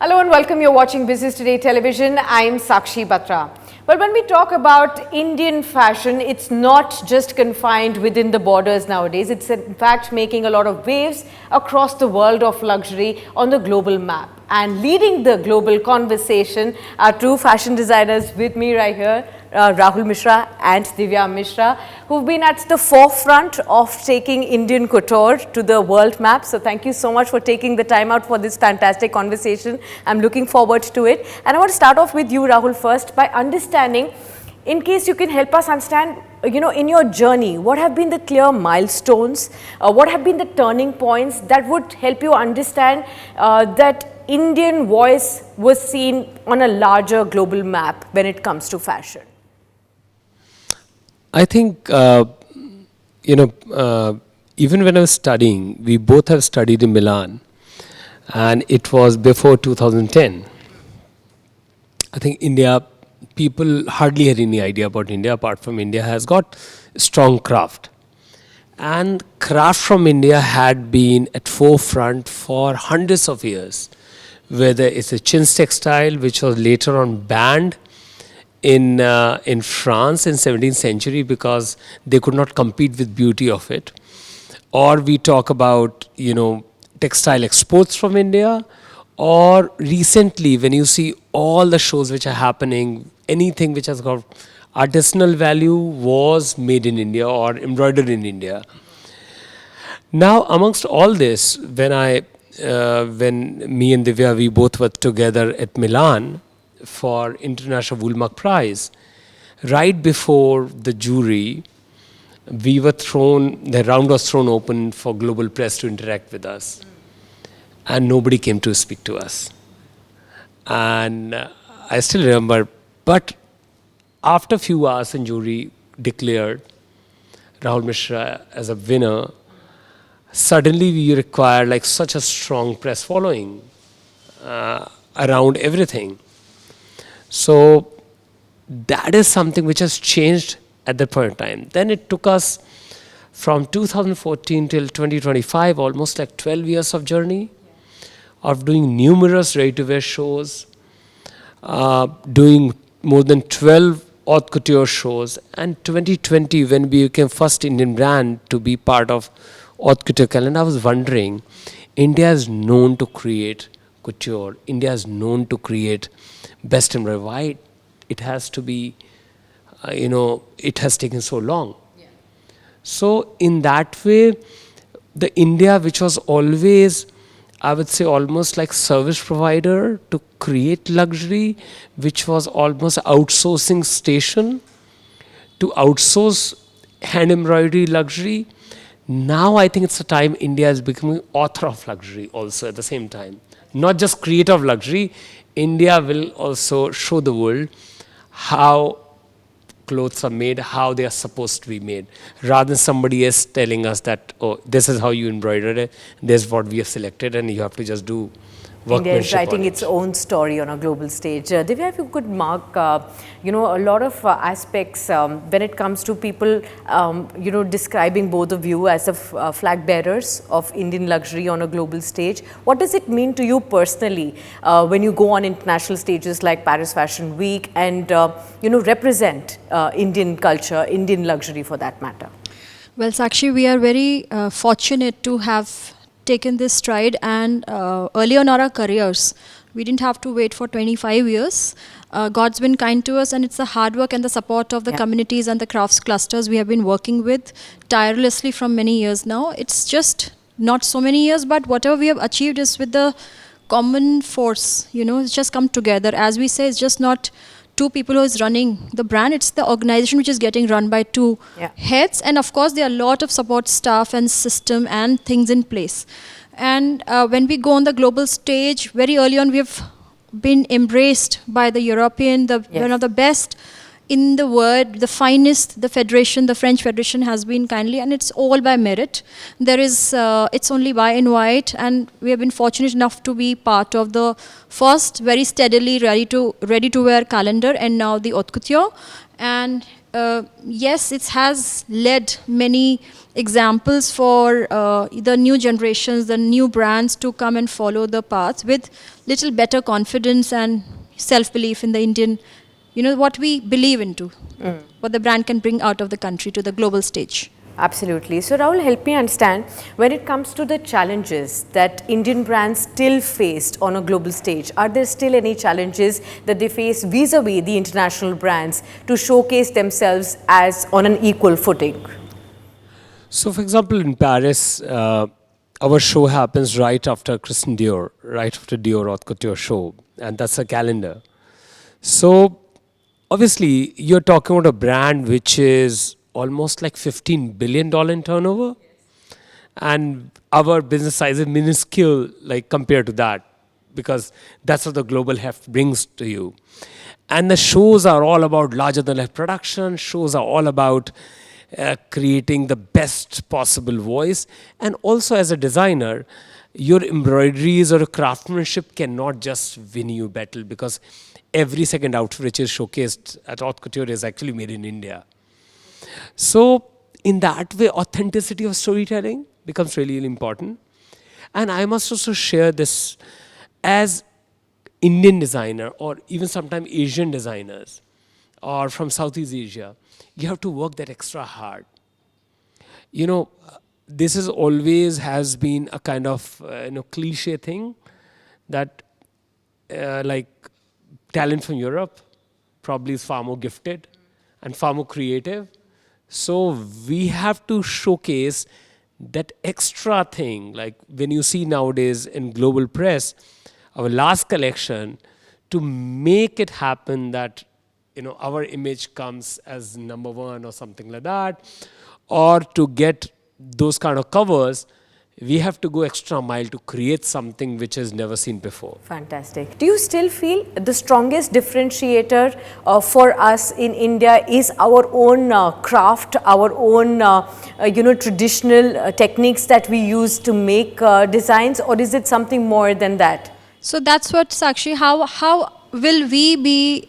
Hello and welcome. You're watching Business Today Television. I'm Sakshi Batra. Well, when we talk about Indian fashion, it's not just confined within the borders nowadays. It's in fact making a lot of waves across the world of luxury on the global map. And leading the global conversation are two fashion designers with me right here, Rahul Mishra and Divya Mishra, who've been at the forefront of taking Indian couture to the world map. So thank you so much for taking the time out for this fantastic conversation. I'm looking forward to it. And I want to start off with you, Rahul, first by understanding, in case you can help us understand, in your journey, what have been the clear milestones, what have been the turning points that would help you understand that Indian voice was seen on a larger global map when it comes to fashion? I think, even when I was studying, we both have studied in Milan, and it was before 2010. I think India, people hardly had any idea about India, apart from India has got strong craft. And craft from India had been at forefront for hundreds of years, whether it's a chintz textile, which was later on banned in France in 17th century because they could not compete with beauty of it. Or we talk about, textile exports from India, or recently when you see all the shows which are happening, anything which has got artisanal value was made in India or embroidered in India. Now, amongst all this, when me and Divya, we both were together at Milan for International Woolmark Prize, right before the jury, the round was thrown open for global press to interact with us. And nobody came to speak to us. And I still remember, but after a few hours, the jury declared Rahul Mishra as a winner. Suddenly we require like such a strong press following around everything. So that is something which has changed at that point in time. Then it took us from 2014 till 2025, almost like 12 years of journey of doing numerous ready-to-wear shows, doing more than 12 haute couture shows. And 2020, when we became first Indian brand to be part of haute couture calendar, I was wondering, India is known to create couture. India is known to create best embroidery. Why it has to be, it has taken so long. Yeah. So in that way, the India, which was always, I would say, almost like service provider to create luxury, which was almost outsourcing station to outsource hand embroidery luxury. Now I think it's a time India is becoming author of luxury also at the same time. Not just creator of luxury, India will also show the world how clothes are made, how they are supposed to be made, rather than somebody else telling us that, oh, this is how you embroidered it, this is what we have selected, and you have to just do workmanship. India is writing its own story on a global stage. Divya, if you could mark, a lot of aspects when it comes to people, describing both of you as the flag bearers of Indian luxury on a global stage. What does it mean to you personally when you go on international stages like Paris Fashion Week and, represent Indian culture, Indian luxury for that matter? Well, Sakshi, we are very fortunate to have taken this stride, and early on our careers, we didn't have to wait for 25 years. God's been kind to us, and it's the hard work and the support of the communities and the crafts clusters we have been working with tirelessly from many years now. It's just not so many years, but whatever we have achieved is with the common force, it's just come together. As we say, it's just not two people who is running the brand, it's the organization which is getting run by two heads, and of course there are a lot of support staff and system and things in place. And when we go on the global stage, very early on we have been embraced by the European, one of the best in the world, the finest, the Federation, the French Federation has been kindly, and it's all by merit. There is, it's only by invite, and we have been fortunate enough to be part of the first very steadily ready to wear calendar, and now the haute couture. And yes, it has led many examples for the new generations, the new brands to come and follow the path with little better confidence and self-belief in the Indian, what we believe into, what the brand can bring out of the country to the global stage. Absolutely. So Rahul, help me understand, when it comes to the challenges that Indian brands still faced on a global stage, are there still any challenges that they face vis-a-vis the international brands to showcase themselves as on an equal footing? So, for example, in Paris, our show happens right after Christian Dior, right after Dior Haute Couture show, and that's a calendar. So, obviously, you're talking about a brand which is almost like $15 billion in turnover, and our business size is minuscule, like compared to that, because that's what the global heft brings to you. And the shows are all about larger than life production. Shows are all about creating the best possible voice. And also, as a designer, your embroideries or craftsmanship cannot just win you battle, because every second outfit which is showcased at Haute Couture is actually made in India. So, in that way, authenticity of storytelling becomes really, really important. And I must also share this, as Indian designer or even sometimes Asian designers or from Southeast Asia, you have to work that extra hard. This is always has been a kind of cliche thing that like talent from Europe probably is far more gifted and far more creative. So we have to showcase that extra thing, like when you see nowadays in global press, our last collection, to make it happen that our image comes as number one or something like that, or to get those kind of covers, we have to go extra mile to create something which is never seen before. Fantastic. Do you still feel the strongest differentiator for us in India is our own craft, our own traditional techniques that we use to make designs, or is it something more than that? So that's what, Sakshi, how will we be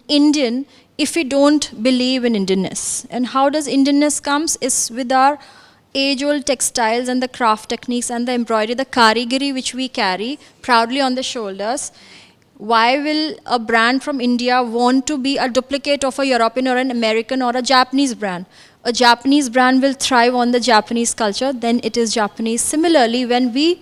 Indian if we don't believe in Indianness? And how does Indianness comes is with our age-old textiles and the craft techniques and the embroidery, the karigari which we carry proudly on the shoulders. Why will a brand from India want to be a duplicate of a European or an American or a Japanese brand? A Japanese brand will thrive on the Japanese culture, then it is Japanese. Similarly, when we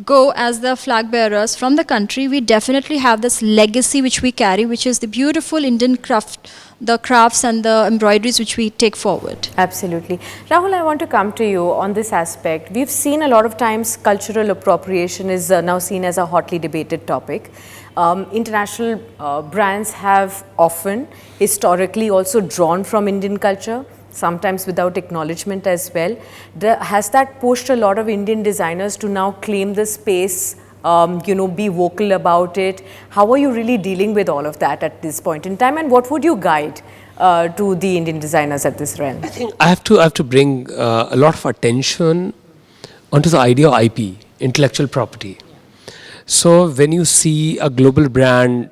go as the flag bearers from the country, we definitely have this legacy which we carry, which is the beautiful Indian craft, the crafts and the embroideries which we take forward. Absolutely. Rahul, I want to come to you on this aspect. We've seen a lot of times cultural appropriation is now seen as a hotly debated topic. International brands have often historically also drawn from Indian culture, sometimes without acknowledgement as well. Has that pushed a lot of Indian designers to now claim the space, be vocal about it? How are you really dealing with all of that at this point in time, and what would you guide to the Indian designers at this realm? I think I have to bring a lot of attention onto the idea of IP, intellectual property. So when you see a global brand,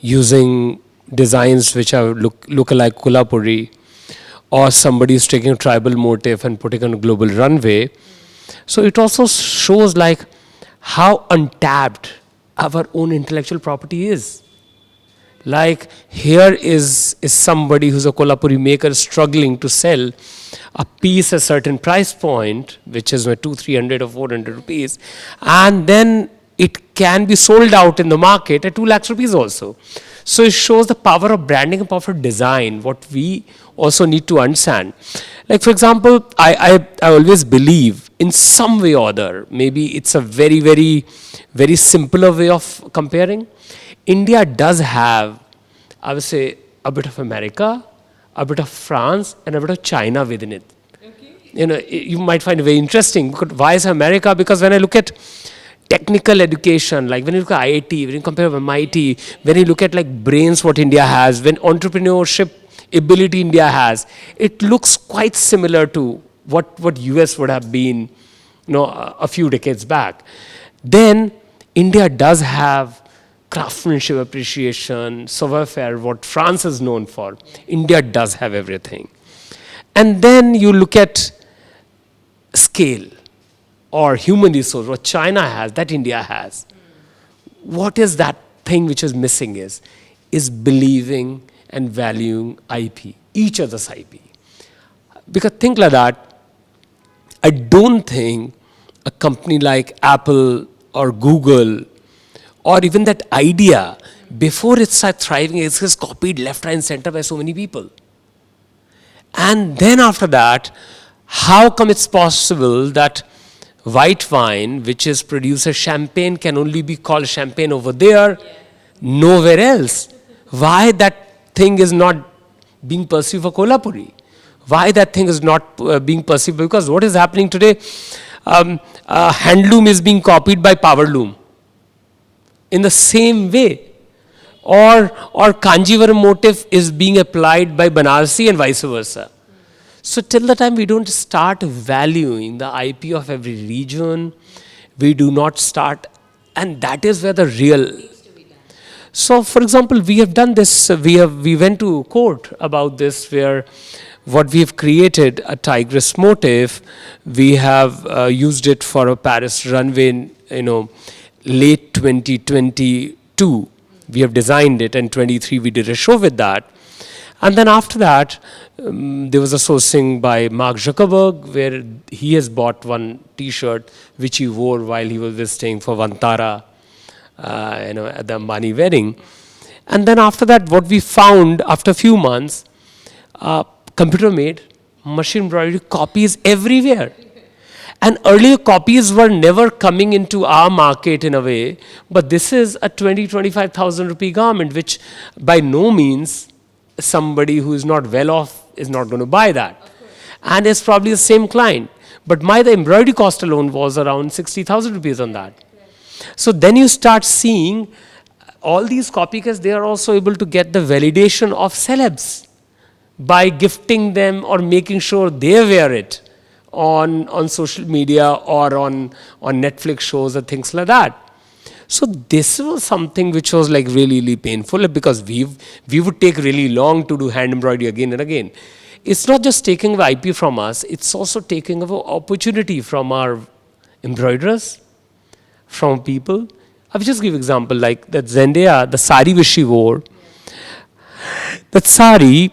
using designs which are look alike Kolhapuri, or somebody is taking a tribal motif and putting on a global runway, so it also shows like how untapped our own intellectual property is. Like here is somebody who's a Kolhapuri maker struggling to sell a piece at a certain price point, which is 200-300 or 400 rupees, and then it can be sold out in the market at 2 lakhs rupees also. So it shows the power of branding and power of design, what we also need to understand. Like for example, I always believe in some way or other, maybe it's a very, very, very simpler way of comparing. India does have, I would say, a bit of America, a bit of France, and a bit of China within it. Okay. You might find it very interesting. Why is America? Because when I look at technical education, like when you look at IIT, when you compare with MIT, when you look at like brains what India has, when entrepreneurship ability India has, it looks quite similar to what US would have been, a few decades back. Then India does have craftsmanship appreciation, savoir-faire, what France is known for. India does have everything. And then you look at scale or human resource, what China has, that India has. What is that thing which is missing is believing and valuing IP, each other's IP. Because think like that, I don't think a company like Apple or Google or even that idea, before it starts thriving, it is copied left, right, and center by so many people. And then after that, how come it's possible that white wine, which is produced as champagne, can only be called champagne over there, nowhere else? Why that thing is not being perceived for Kolhapuri? Why that thing is not being perceived? Because what is happening today, handloom is being copied by powerloom in the same way. Or Kanjivaram motif is being applied by Banarsi and vice versa. So till the time we don't start valuing the IP of every region, we do not start, and that is where the real. So for example, we have done this, we went to court about this, where what we have created, a tigress motif, we have used it for a Paris runway, late 2022. We have designed it, and 23 we did a show with that. And then after that, there was a sourcing by Mark Zuckerberg, where he has bought one T-shirt which he wore while he was visiting for Vantara, at the Ambani wedding. And then after that, what we found after a few months, computer-made machine embroidery copies everywhere. And earlier copies were never coming into our market in a way, but this is a 25,000 rupee garment, which by no means somebody who is not well off is not going to buy that. And it's probably the same client. But the embroidery cost alone was around 60,000 rupees on that. So then you start seeing all these copycats, they are also able to get the validation of celebs by gifting them or making sure they wear it on social media or on Netflix shows or things like that. So this was something which was like really painful, because we would take really long to do hand embroidery again and again. It's not just taking the IP from us, it's also taking away opportunity from our embroiderers, from people. I will just give example like that Zendaya, the sari which she wore. That sari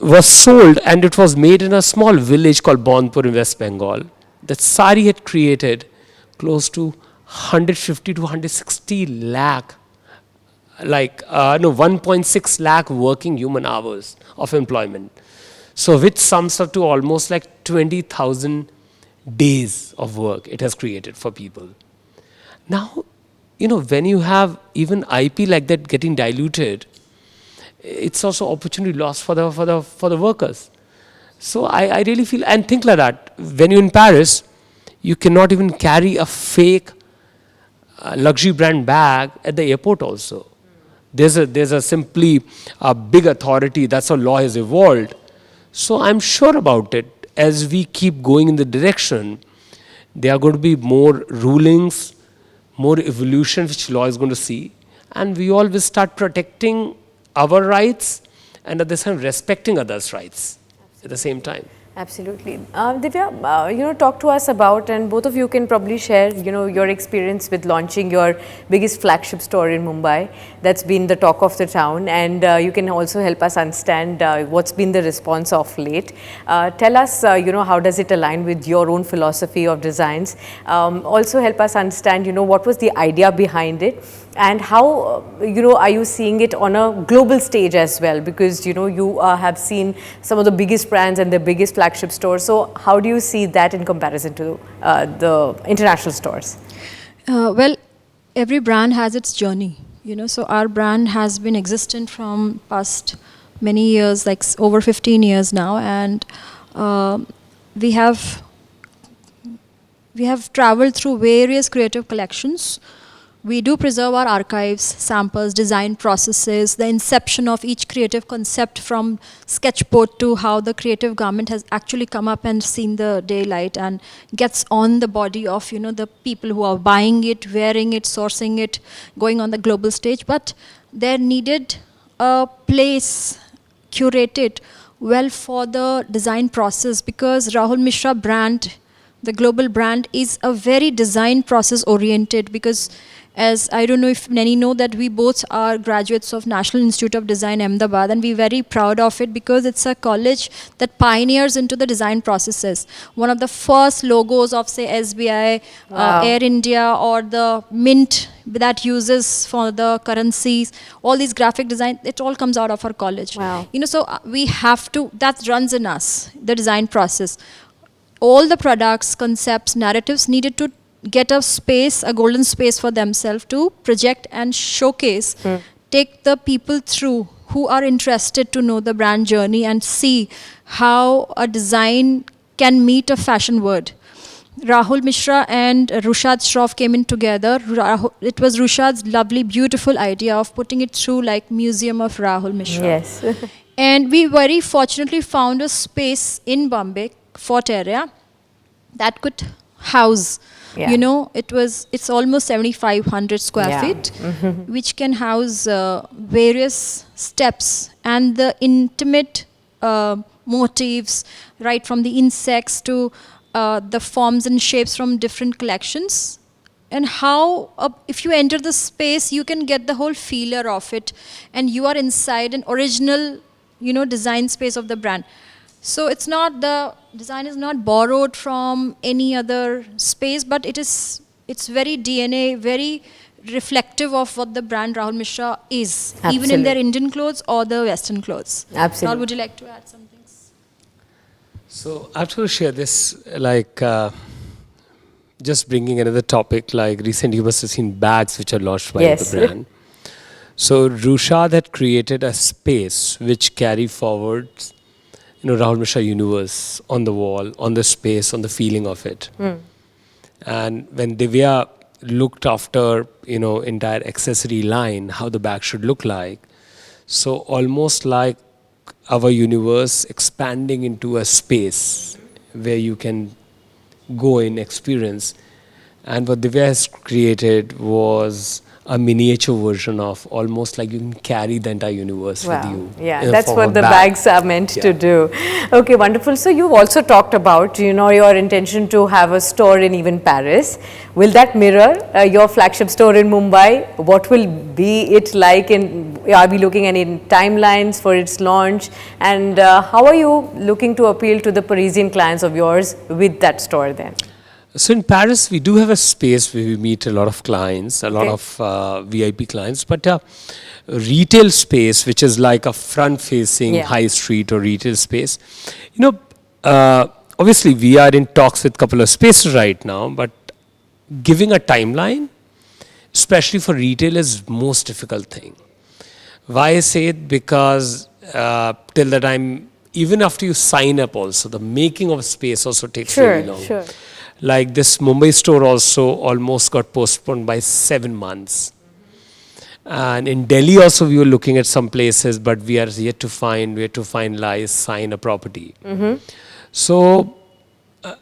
was sold, and it was made in a small village called Bonpur in West Bengal. That sari had created close to 150 to 160 lakh, 1.6 lakh working human hours of employment. So which sums up to almost like 20,000 days of work it has created for people. Now, when you have even IP like that getting diluted, it's also opportunity lost for the workers. So I really feel, and think like that, when you're in Paris, you cannot even carry a fake luxury brand bag at the airport also. There's a simply a big authority, that's how law has evolved. So I'm sure about it, as we keep going in the direction, there are going to be more rulings, more evolution which law is going to see, and we all will start protecting our rights and at the same time respecting others' rights at the same time. Absolutely. Divya, talk to us about, and both of you can probably share, your experience with launching your biggest flagship store in Mumbai. That's been the talk of the town, and you can also help us understand what's been the response of late. Tell us, how does it align with your own philosophy of designs? Also help us understand, what was the idea behind it, and how, are you seeing it on a global stage as well? Because, you have seen some of the biggest brands and the biggest flagship stores. So how do you see that in comparison to the international stores? Well, every brand has its journey, so our brand has been existent from past many years, like over 15 years now, and we have traveled through various creative collections, we do preserve our archives, samples, design processes, the inception of each creative concept from sketchboard to how the creative garment has actually come up and seen the daylight and gets on the body of, the people who are buying it, wearing it, sourcing it, going on the global stage. But there needed a place curated well for the design process, because Rahul Mishra brand, the global brand, is a very design process oriented, because as I don't know if many know that we both are graduates of National Institute of Design Ahmedabad, and we're very proud of it because it's a college that pioneers into the design processes. One of the first logos of say SBI, Air India, or the Mint that uses for the currencies, all these graphic design, it all comes out of our college. Wow. So we have to, that runs in us, the design process. All the products, concepts, narratives needed to get a space, a golden space for themselves to project and showcase, take the people through who are interested to know the brand journey and see how a design can meet a fashion word. Rahul Mishra and Rushad Shroff came in together. It was Rushad's lovely, beautiful idea of putting it through like Museum of Rahul Mishra. Yes. And we very fortunately found a space in Bombay, Fort area, that could house, it's almost 7,500 square feet, which can house various steps and the intimate motifs, right from the insects to the forms and shapes from different collections. And how, if you enter the space, you can get the whole feeler of it, and you are inside an original, design space of the brand. So it's not, the design is not borrowed from any other space, but it's very DNA, very reflective of what the brand Rahul Mishra is, Absolutely. even in their Indian clothes or the Western clothes. Absolutely. Rahul, would you like to add something? So I have to share this, just bringing another topic, like recently you must have seen bags which are launched by the brand. So Rushad had created a space which carry forward Rahul Mishra universe on the wall, on the space, on the feeling of it. And when Divya looked after, entire accessory line, how the bag should look like, so almost like our universe expanding into a space where you can go in, experience. And what Divya has created was a miniature version of almost like you can carry the entire universe with you. Yeah, that's what the bags are meant to do. Okay, wonderful. So you've also talked about, your intention to have a store in even Paris. Will that mirror your flagship store in Mumbai? What will be it like? Are we looking at any timelines for its launch? And how are you looking to appeal to the Parisian clients of yours with that store then? So in Paris, we do have a space where we meet a lot of clients, a lot of VIP clients, but a retail space, which is like a front-facing high street or retail space. Obviously, we are in talks with a couple of spaces right now, but giving a timeline, especially for retail, is most difficult thing. Why I say it? Because till the time, even after you sign up also, the making of space also takes really long. Like this Mumbai store also almost got postponed by 7 months. And in Delhi also we were looking at some places, but we are yet to finalize, sign a property. So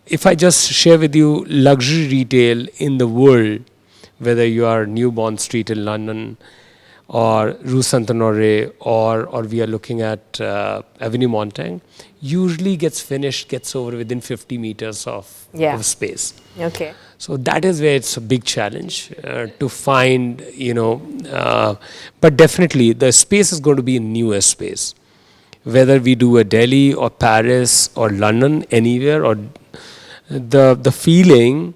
if I just share with you luxury retail in the world, whether you are Newborn Street in London or Rue Saint-Honoré or we are looking at Avenue Montaigne, usually gets over within 50 meters of space. Okay. So that is where it's a big challenge to find, but definitely the space is going to be a newer space. Whether we do a Delhi or Paris or London, anywhere, or the feeling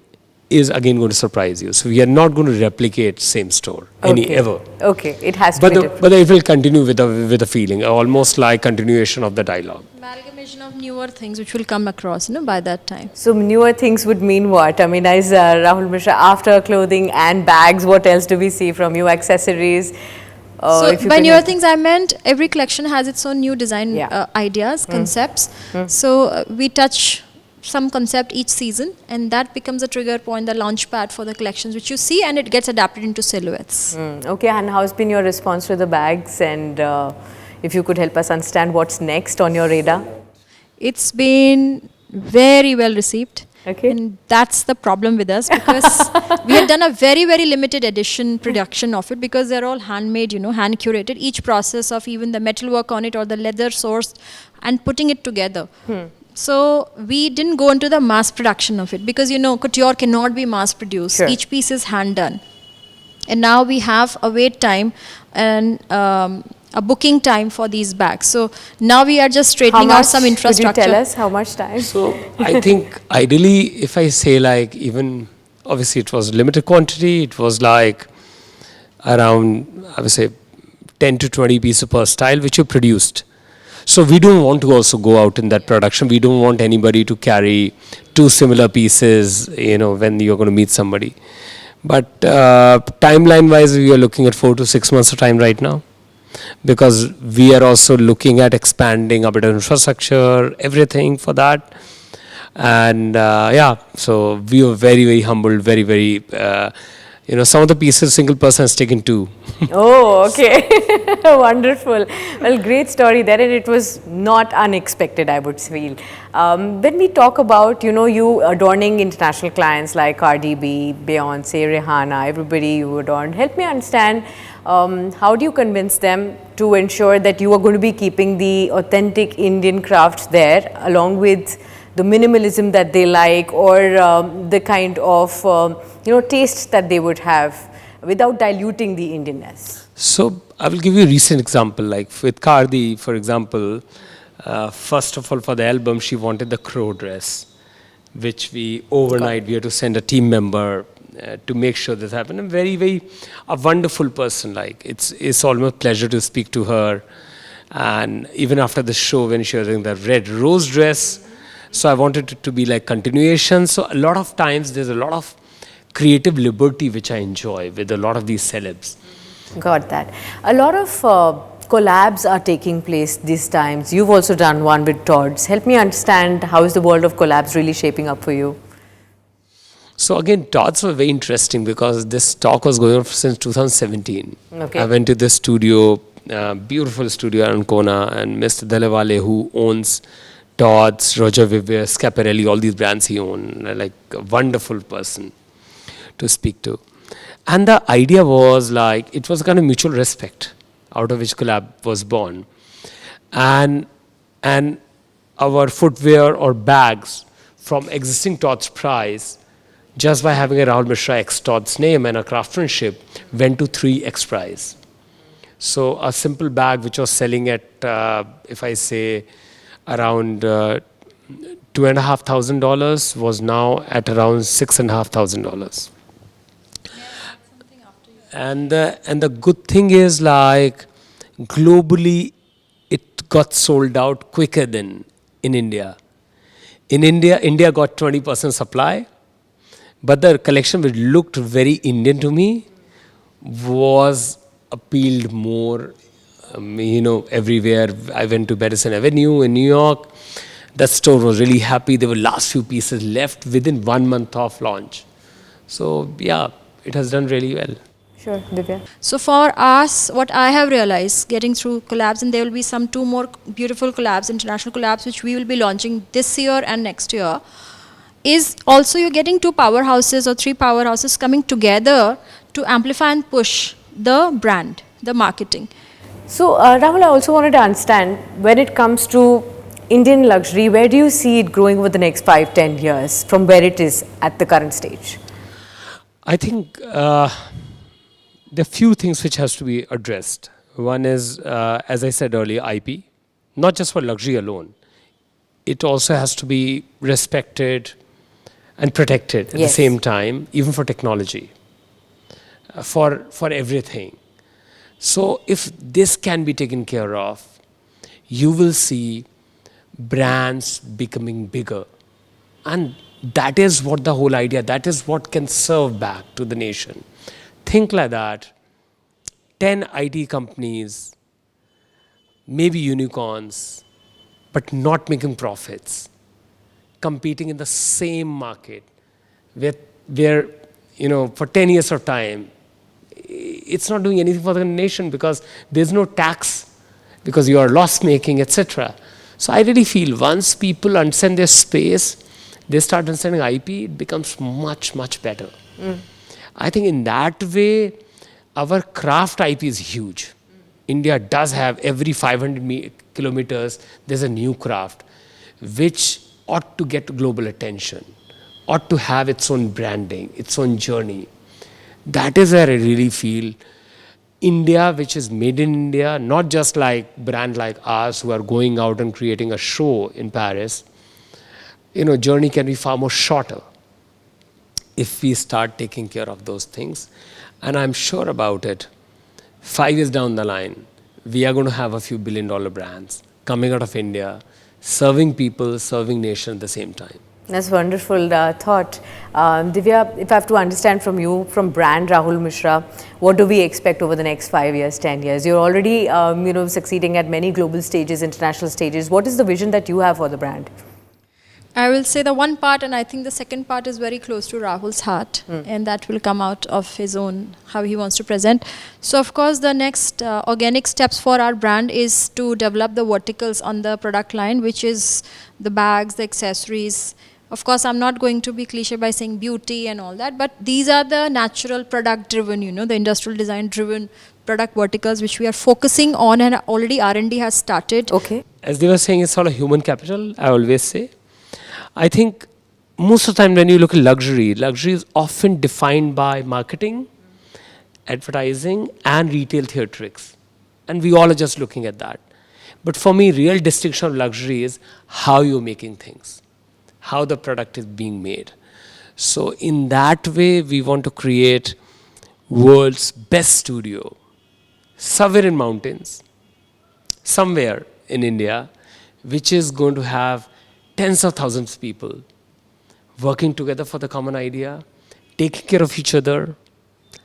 is again going to surprise you. So we are not going to replicate same store ever. Okay, it has to be different. But it will continue with a feeling, almost like continuation of the dialogue. Amalgamation of newer things which will come across, by that time. So newer things would mean what? I mean, as Rahul Mishra, after clothing and bags, what else do we see from you? Accessories? So by newer things, I meant every collection has its own new design ideas, concepts. So we touch some concept each season, and that becomes a trigger point, the launch pad for the collections which you see, and it gets adapted into silhouettes. Okay, and how's been your response to the bags? And if you could help us understand what's next on your radar? It's been very well received. Okay. And that's the problem with us, because we have done a very, very limited edition production of it, because they're all handmade, hand curated. Each process of even the metal work on it or the leather sourced and putting it together. So we didn't go into the mass production of it, because couture cannot be mass produced. Sure. Each piece is hand done. And now we have a wait time and a booking time for these bags. So now we are just straightening out some infrastructure. Could you tell us how much time? So I think ideally, if I say like, even obviously it was limited quantity, it was like around, I would say 10 to 20 pieces per style which you produced. So we don't want to also go out in that production. We don't want anybody to carry two similar pieces, when you're going to meet somebody. But timeline wise, we are looking at 4 to 6 months of time right now, because we are also looking at expanding a bit of infrastructure, everything for that. And so we were very, very humbled, very, very, some of the pieces single person has taken two. Oh, okay. Wonderful. Well, great story there, and it was not unexpected, I would feel. When we talk about, you adorning international clients like Cardi B, Beyoncé, Rihanna, everybody you adorn, help me understand, how do you convince them to ensure that you are going to be keeping the authentic Indian craft there, along with the minimalism that they like, or the kind of tastes that they would have, without diluting the Indianness? So I will give you a recent example. Like with Cardi, for example, first of all, for the album, she wanted the crow dress, which we overnight we had to send a team member to make sure this happened. And very, very a wonderful person. Like it's almost pleasure to speak to her. And even after the show, when she was wearing the red rose dress, so I wanted it to be like continuation. So a lot of times there's a lot of creative liberty which I enjoy with a lot of these celebs. Got that. A lot of collabs are taking place these times. You've also done one with Tod's. Help me understand, how is the world of collabs really shaping up for you? So again, Tod's were very interesting, because this talk was going on since 2017. Okay. I went to this studio, beautiful studio in Kona, and Mr. Delewale, who owns Tod's, Roger Vivier, Schiaparelli, all these brands he owns, like a wonderful person to speak to. And the idea was like, it was kind of mutual respect, out of which collab was born. And our footwear or bags from existing Tod's price, just by having a Rahul Mishra X Tod's name and a craftsmanship, went to 3x price. So a simple bag which was selling at, if I say, around $2,500 was now at around $6,500. And the good thing is, like, globally it got sold out quicker than in India. In India got 20% supply, but the collection which looked very Indian to me was appealed more, everywhere. I went to Madison Avenue in New York. That store was really happy. There were last few pieces left within 1 month of launch. So yeah, it has done really well. Sure, Divya. So for us, what I have realized getting through collabs, and there will be some 2 more beautiful collabs, international collabs, which we will be launching this year and next year, is also you're getting 2 powerhouses or 3 powerhouses coming together to amplify and push the brand, the marketing. So Rahul, I also wanted to understand, when it comes to Indian luxury, where do you see it growing over the next 5-10 years from where it is at the current stage? I think there are few things which has to be addressed. One is, as I said earlier, IP, not just for luxury alone. It also has to be respected and protected at the same time, even for technology, for everything. So if this can be taken care of, you will see brands becoming bigger. And that is what the whole idea, that is what can serve back to the nation. Think like that, 10 IT companies, maybe unicorns, but not making profits, competing in the same market where for 10 years of time, it's not doing anything for the nation because there's no tax, because you are loss making, etc. So I really feel once people understand their space, they start understanding IP, it becomes much, much better. I think in that way, our craft IP is huge. India does have every 500 kilometers, there's a new craft, which ought to get global attention, ought to have its own branding, its own journey. That is where I really feel India, which is made in India, not just like brand like ours who are going out and creating a show in Paris, journey can be far more shorter if we start taking care of those things. And I'm sure about it, 5 years down the line, we are going to have a few billion-dollar brands coming out of India, serving people, serving nation at the same time. That's wonderful thought. Divya, if I have to understand from you, from brand Rahul Mishra, what do we expect over the next 5 years, 10 years? You're already, succeeding at many global stages, international stages. What is the vision that you have for the brand? I will say the one part, and I think the second part is very close to Rahul's heart, and that will come out of his own, how he wants to present. So of course, the next organic steps for our brand is to develop the verticals on the product line, which is the bags, the accessories. Of course, I'm not going to be cliche by saying beauty and all that, but these are the natural product driven, the industrial design driven product verticals which we are focusing on, and already R&D has started. Okay. As they were saying, it's all a human capital, I always say. I think most of the time when you look at luxury is often defined by marketing, advertising, and retail theatrics. And we all are just looking at that. But for me, real distinction of luxury is how you're making things, how the product is being made. So in that way, we want to create world's best studio, somewhere in mountains, somewhere in India, which is going to have tens of thousands of people working together for the common idea, taking care of each other,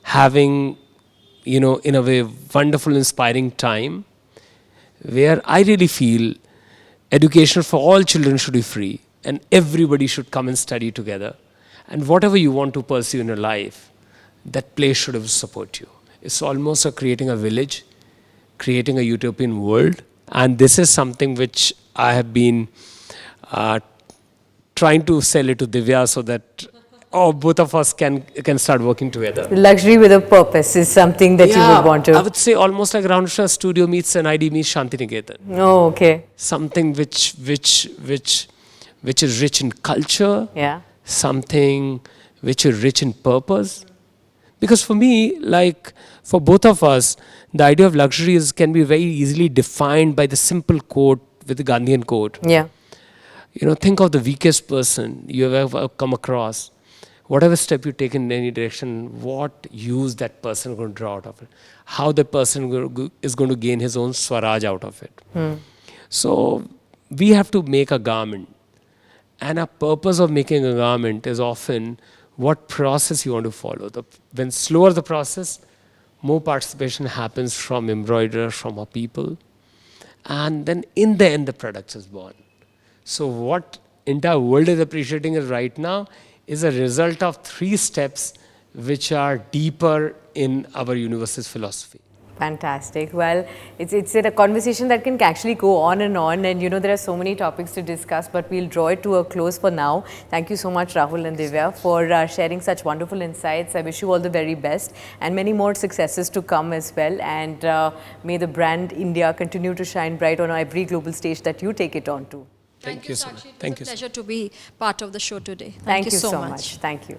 having, in a way, wonderful, inspiring time, where I really feel education for all children should be free and everybody should come and study together. And whatever you want to pursue in your life, that place should support you. It's almost like creating a village, creating a utopian world. And this is something which I have been trying to sell it to Divya so that both of us can start working together. Luxury with a purpose is something that you would want to... I would say almost like Roundshire Studio meets NID meets Shantiniketan. Oh, okay. Something which is rich in culture. Yeah. Something which is rich in purpose. Because for me, like for both of us, the idea of luxury can be very easily defined by the simple quote with the Gandhian quote. Yeah. Think of the weakest person you have ever come across. Whatever step you take in any direction, what use that person is going to draw out of it. How the person is going to gain his own swaraj out of it. So we have to make a garment. And a purpose of making a garment is often what process you want to follow. When slower the process, more participation happens from embroiderers, from our people. And then in the end, the product is born. So what entire world is appreciating is right now is a result of 3 steps which are deeper in our universe's philosophy. Fantastic. Well, it's a conversation that can actually go on, and there are so many topics to discuss, but we'll draw it to a close for now. Thank you so much, Rahul and Divya, for sharing such wonderful insights. I wish you all the very best and many more successes to come as well. And may the brand India continue to shine bright on every global stage that you take it on to. Thank you so much. Thank you. It's a pleasure to be part of the show today. Thank you so much. Thank you.